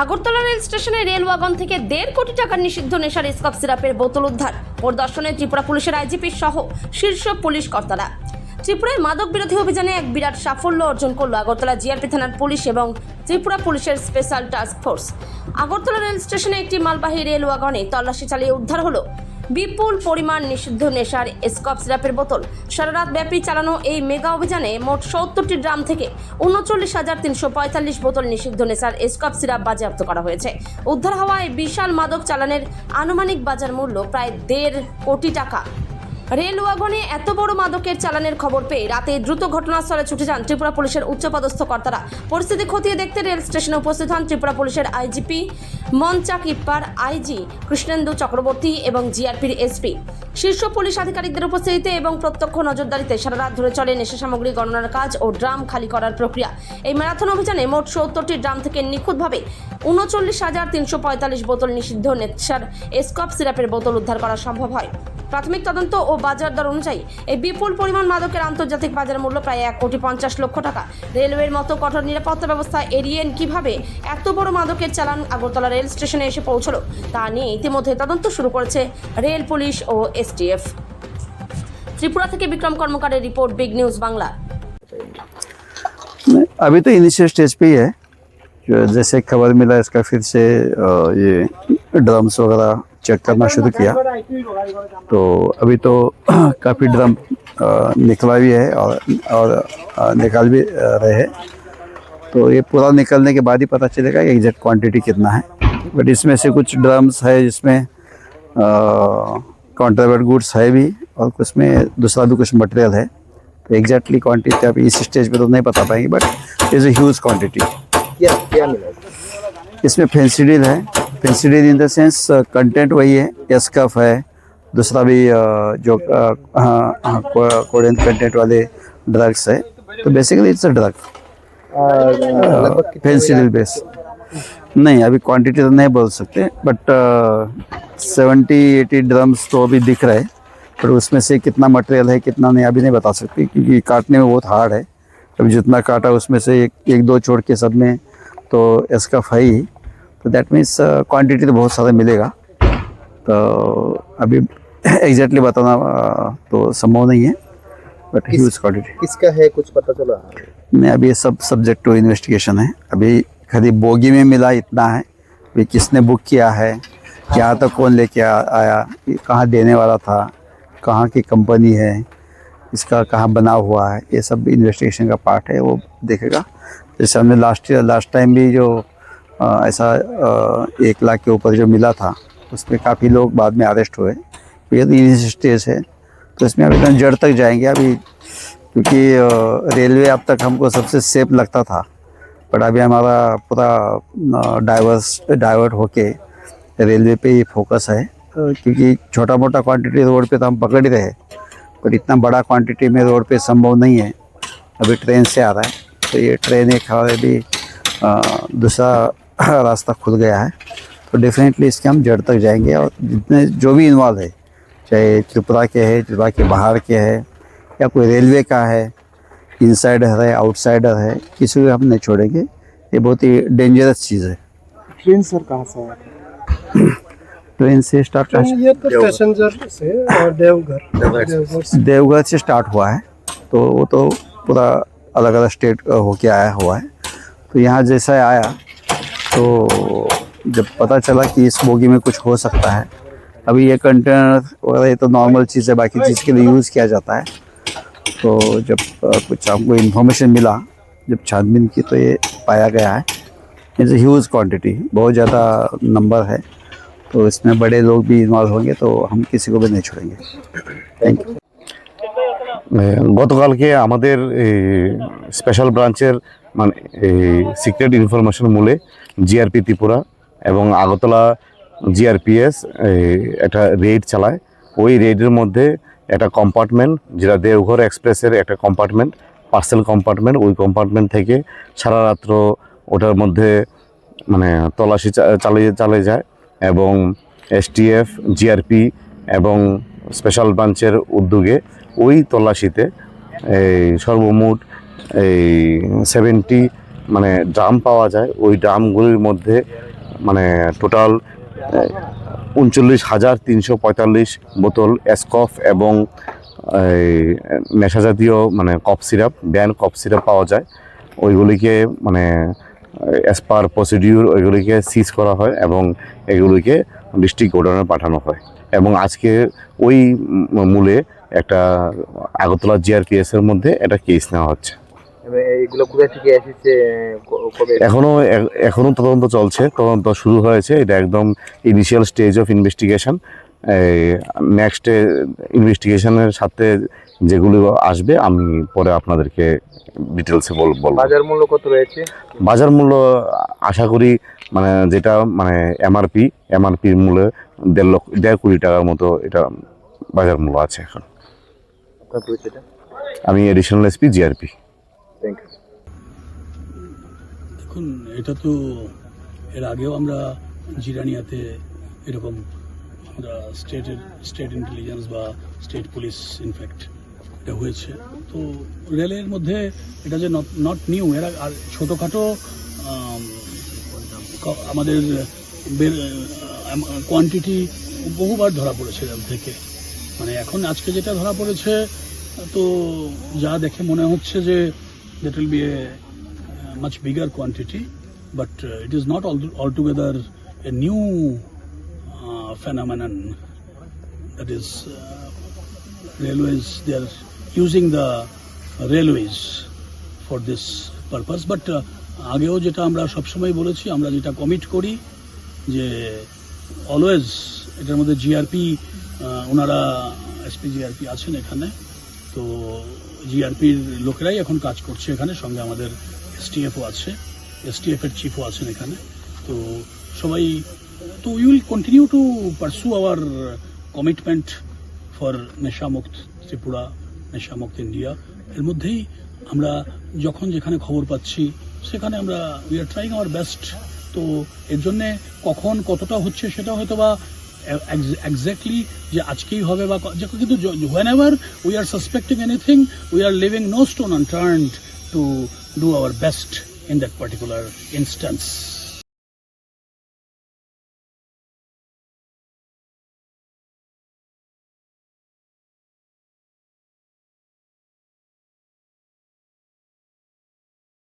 Agartala rail স্টেশনে rail wagon থেকে 1.5 কোটি টাকার নিষিদ্ধ নেশার স্কপ সিরাপের বোতল উদ্ধার। পরিদর্শনে ত্রিপুরা পুলিশের আইজিপি সহ শীর্ষ পুলিশ কর্তারা। ত্রিপুরায় মাদক বিরোধী অভিযানে এক বিরাট সাফল্য অর্জন করল আগরতলা জিআরপি থানার পুলিশ এবং ত্রিপুরা পুলিশের special task force. Agartala rail স্টেশনে একটি মালবাহী রেল ওয়াগনে তল্লাশি চালিয়ে উদ্ধার হলো বিপুল পরিমাণ নিষিদ্ধ নেশার স্কপ সিরাপের বোতল। সারা রাত ব্যাপী চালানো এই মেগা অভিযানে মোট 70টি ড্রাম থেকে 39,345 বোতল নিষিদ্ধ নেশার স্কপ সিরাপ বাজেয়াপ্ত করা হয়েছে। উদ্ধার হওয়া এই বিশাল মাদক চালানের আনুমানিক বাজার মূল্য প্রায় 1.5 কোটি টাকা। রেল ওয়াগনে এত বড় মাদকের চালানের খবর পেয়ে রাতে দ্রুত ঘটনাস্থলে ছুটে যান ত্রিপুরা পুলিশের উচ্চপদস্থ কর্তারা। পরিস্থিতি খতিয়ে দেখতে রেল স্টেশনে উপস্থিত হন ত্রিপুরা পুলিশের আইজিপি মঞ্চা কিপ্পার, আইজি কৃষ্ণেন্দু চক্রবর্তী এবং জিআরপির এসপি। শীর্ষ পুলিশ আধিকারিকদের উপস্থিতিতে এবং প্রত্যক্ষ নজরদারিতে সারা রাত ধরে চলে নেশা সামগ্রী গণনার কাজ ও ড্রাম খালি করার প্রক্রিয়া। এই ম্যারাথন অভিযানে মোট 70টি ড্রাম থেকে নিখুঁতভাবে 39,345 বোতল নিষিদ্ধ নেশার স্কপ সিরাপের বোতল উদ্ধার করা সম্ভব হয়। প্রাথমিক তদন্ত ও বাজার দর অনুযায়ী এই বিপুল পরিমাণ মাদকের আন্তর্জাতিক বাজার মূল্য প্রায় 1,50,00,000 টাকা। রেলওয়ের মতো কঠোর নিরাপত্তা ব্যবস্থা এড়িয়ে কিভাবে এত বড় মাদকের চালান আগরতলা রেল স্টেশনে এসে পৌঁছলো তা নিয়ে ইতিমধ্যে তদন্ত শুরু করেছে রেল পুলিশ ও এসটিএফ। ত্রিপুরা থেকে বিক্রম কর্মকারের রিपोर्ट, बिग न्यूज बांग्ला। अभी तो इनिशियल स्टेज पे ही है। जैसे खबर मिला इसका फिर से ये ड्रम्स वगैरह चेक करना शुरू किया, तो अभी तो काफ़ी ड्रम निकला भी है और निकाल भी रहे हैं। तो ये पूरा निकलने के बाद ही पता चलेगा एग्जैक्ट क्वांटिटी कितना है। बट इसमें से कुछ ड्रम्स है जिसमें कॉन्ट्राबैंड गुड्स है भी और कुछ में दूसरा भी कुछ मटेरियल है। तो एग्जैक्टली क्वांटिटी आप इस स्टेज पे तो नहीं बता पाएंगे, but is a huge quantity. क्या मिला इसमें फेंसिडिल है। फेंसिडिल इन द सेंस कंटेंट वही है, एस्कफ है, दूसरा भी जो कोडेन कंटेंट वाले ड्रग्स है। तो basically it's a drug, Phensedyl base. नहीं, अभी क्वांटिटी तो नहीं बोल सकते, बट 70-80 ड्रम्स तो अभी दिख रहे हैं, पर उसमें से कितना मटेरियल है कितना नहीं अभी नहीं बता सकते, क्योंकि काटने में बहुत हार्ड है। अभी जितना काटा उसमें से एक दो छोड़ के सब में तो एस्कफ है ही। तो दैट मीन्स क्वांटिटी तो बहुत सारा मिलेगा। तो अभी एग्जैक्टली बताना तो संभव नहीं है, बट ह्यूज क्वांटिटी। किसका है कुछ पता चला? नहीं, अभी ये सब सब्जेक्ट टू इन्वेस्टिगेशन है। अभी खाली बोगी में मिला इतना है, अभी किसने बुक किया है, यहाँ तक कौन लेके आया, कहाँ देने वाला था, कहाँ की कंपनी है, इसका कहाँ बना हुआ है, ये सब इन्वेस्टिगेशन का पार्ट है, वो देखेगा। जैसे हमने लास्ट टाइम भी जो ऐसा 1 लाख के ऊपर जो मिला था, उसमें काफ़ी लोग बाद में अरेस्ट हुए। तो ये तो इनिशियल स्टेज है, तो इसमें अभी तक जड़ तक जाएंगे अभी, क्योंकि रेलवे अब तक हमको सबसे सेफ लगता था, बट अभी हमारा पूरा डाइवर्ट होके रेलवे पे ही फोकस है। क्योंकि छोटा मोटा क्वांटिटी रोड पे तो हम पकड़ ही रहे, पर इतना बड़ा क्वांटिटी में रोड पे संभव नहीं है। अभी ट्रेन से आ रहा है, तो ये ट्रेन एक हमारे भी दूसरा रास्ता खुल गया है। तो डेफिनेटली इसके हम जड़ तक जाएंगे, और जितने जो भी इन्वॉल्व है, चाहे त्रिपुरा के है, त्रिपुरा के बाहर के है, या कोई रेलवे का है, इनसाइडर है, आउटसाइडर है, किसी को हम नहीं छोड़ेंगे। ये बहुत ही डेंजरस चीज़ है। ट्रेन सर कहाँ से है? ट्रेन से स्टार्ट ये तो पैसेंजर से और देवघर से स्टार्ट हुआ है, तो वो तो पूरा अलग अलग स्टेट होके आया हुआ है। तो यहाँ जैसा आया, तो जब पता चला कि इस बोगी में कुछ हो सकता है, अभी ये कंटेनर वगैरह ये तो नॉर्मल चीज़ है, बाकी चीज़ के लिए यूज़ किया जाता है। तो जब कुछ हमको इन्फॉर्मेशन मिला, जब छानबीन की, तो ये पाया गया है इट्स ह्यूज क्वांटिटी, बहुत ज़्यादा नंबर है। तो इसमें बड़े लोग भी इन्वॉल्व होंगे, तो हम किसी को भी नहीं छोड़ेंगे। Thank you. গতকালকে আমাদের স্পেশাল ব্রাঞ্চের মানে সিক্রেট ইনফরমেশন মূলে জিআরপি ত্রিপুরা এবং আগরতলা জিআরপিএস একটা রেড চালায়। ওই রেডের মধ্যে একটা কম্পার্টমেন্ট, যেটা দেওঘর এক্সপ্রেসের একটা কম্পার্টমেন্ট, পার্সেল কম্পার্টমেন্ট, ওই কম্পার্টমেন্ট থেকে সারা রাত্র ওটার মধ্যে মানে তল্লাশি চালিয়ে যায়, এবং এসটিএফ, জিআরপি এবং স্পেশাল ব্রাঞ্চের উদ্যোগে ওই তল্লাশিতে সর্বমোট 70 মানে ড্রাম পাওয়া যায়, ওই ড্রামগুলির মধ্যে মানে টোটাল 39,345 বোতল এসকফ এবং নেশা জাতীয় মানে cough syrup, ban cough syrup পাওয়া যায়। ওইগুলিকে মানে অ্যাজ পার প্রসিডিউর ওইগুলিকে সিজ করা হয় এবং এগুলিকে ডিস্ট্রিক্ট গোডাউনে পাঠানো হয়। এবং আজকে ওই মূলে একটা আগরতলা জিআরপিএসের মধ্যে একটা কেস নেওয়া হচ্ছে। এগুলো কোথা থেকে এসেছে, কবে? এখনো তদন্ত চলছে, তদন্ত শুরু হয়েছে, এটা একদম initial stage of investigation. Next ইনভেস্টিগেশনের সাথে যেগুলো আসবে আমি পরে আপনাদেরকে ডিটেলসে বলবো। বাজার মূল্য কত রয়েছে? বাজার মূল্য আশা করি মানে যেটা মানে এমআরপির মূল্যে 1.5 কোটি টাকার মতো এটা বাজার মূল্য আছে এখন। আপনার পরিচয়টা? আমি additional SP GRP. Thank you. দেখুন, এটা তো এর আগেও আমরা জিরানিয়াতে এরকম আমরা স্টেট ইন্টেলিজেন্স বা স্টেট পুলিশ ইনফ্যাক্ট এটা হয়েছে। তো রেলের মধ্যে এটা যে নট নিউ, এরা আর ছোটোখাটো আমাদের কোয়ান্টিটি বহুবার ধরা পড়েছে রেল থেকে। মানে এখন আজকে যেটা ধরা পড়েছে তো যা দেখে মনে হচ্ছে যে that will be a much bigger quantity, but it is not altogether a new phenomenon. That is, railways, they are using the railways for this purpose. But আগেও যেটা আমরা সবসময় বলেছি, আমরা যেটা কমিট করি যে অলওয়েজ এটার মধ্যে জিআরপি ওনারা এসপি জিআরপি আছেন এখানে, তো জিআরপির লোকেরাই এখন কাজ করছে এখানে, সঙ্গে আমাদের এসটিএফও আছে, এসটিএফের চিফও আছেন এখানে। তো সবাই তো we will continue to pursue our commitment for নেশামুক্ত ত্রিপুরা, নেশামুক্ত ইন্ডিয়া। এর মধ্যেই আমরা যখন যেখানে খবর পাচ্ছি সেখানে আমরা we are trying our best. তো এর জন্যে কখন কতটা হচ্ছে সেটা হয়তো বা এক্স্যাক্টলি যে আজকেই হবে বা কিন্তু whenever we are suspecting anything, we are leaving no stone unturned to do our best in that particular instance.